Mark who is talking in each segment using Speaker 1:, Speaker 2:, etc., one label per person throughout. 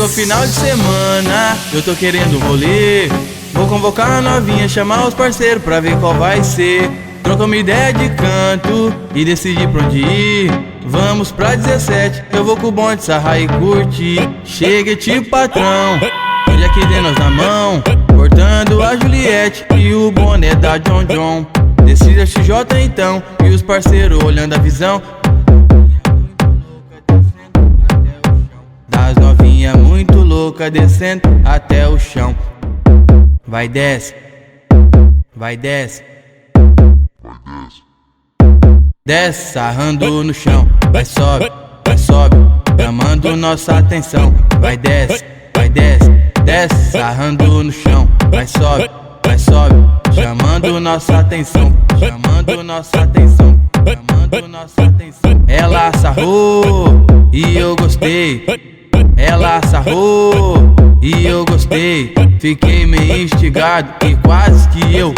Speaker 1: Chegou final de semana, eu tô querendo rolê. Vou convocar a novinha, chamar os parceiros pra ver qual vai ser. Troca uma ideia de canto e decidi pra onde ir. Vamos pra 17, eu vou com o bonde sarrar e curtir. Chega tipo patrão, hoje aqui de nós na mão, cortando a Juliette e o boné da John John. Decide a XJ então, e os parceiros olhando a visão das novinha muito louca descendo até o chão. Vai desce, vai desce, desce sarrando no chão. Vai sobe, chamando nossa atenção. Vai desce, desce sarrando no chão. Vai sobe, chamando nossa atenção. Chamando nossa atenção, chamando nossa atenção. Ela sarrou e eu gostei. Ela sarrou e eu gostei. Fiquei meio instigado e quase que eu.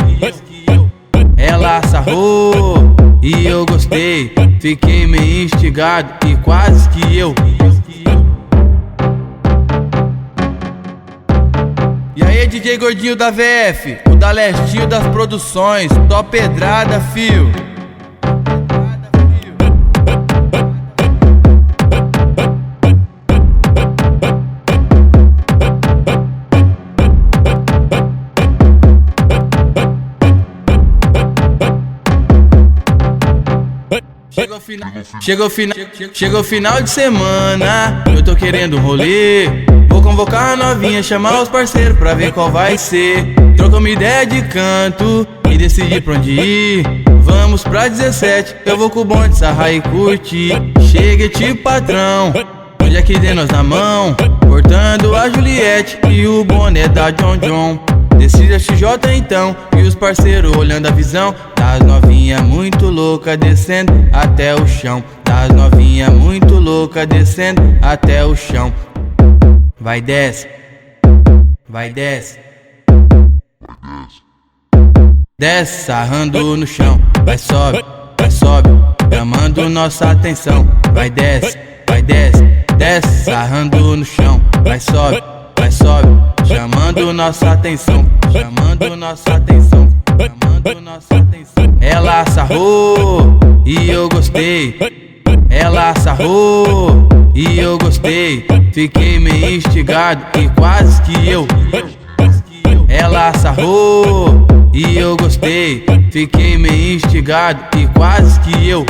Speaker 1: Ela sarrou e eu gostei. Fiquei meio instigado e quase que eu. E aí, DJ Gordinho da VF, o da Lestinho das produções, top pedrada, fio. Chegou o final de semana, eu tô querendo rolê. Vou convocar a novinha, chamar os parceiros pra ver qual vai ser. Troca uma ideia de canto e decidi pra onde ir. Vamos pra 17, eu vou com o bonde sarrar e curtir. Chega tipo patrão, hoje aqui de nós na mão, cortando a Juliette e o boné da John John. Decide a XJ então, e os parceiros olhando a visão das novinha muito louca descendo até o chão. Das novinha muito louca descendo até o chão. Vai desce, desce sarrando no chão. Vai sobe, chamando nossa atenção. Vai desce, desce sarrando no chão. Vai sobe, chamando nossa atenção. Chamando nossa atenção, chamando nossa atenção. Ela sarrou e eu gostei. Ela sarrou e eu gostei. Fiquei meio instigado e quase que eu. Ela sarrou e eu gostei. Fiquei meio instigado e quase que eu.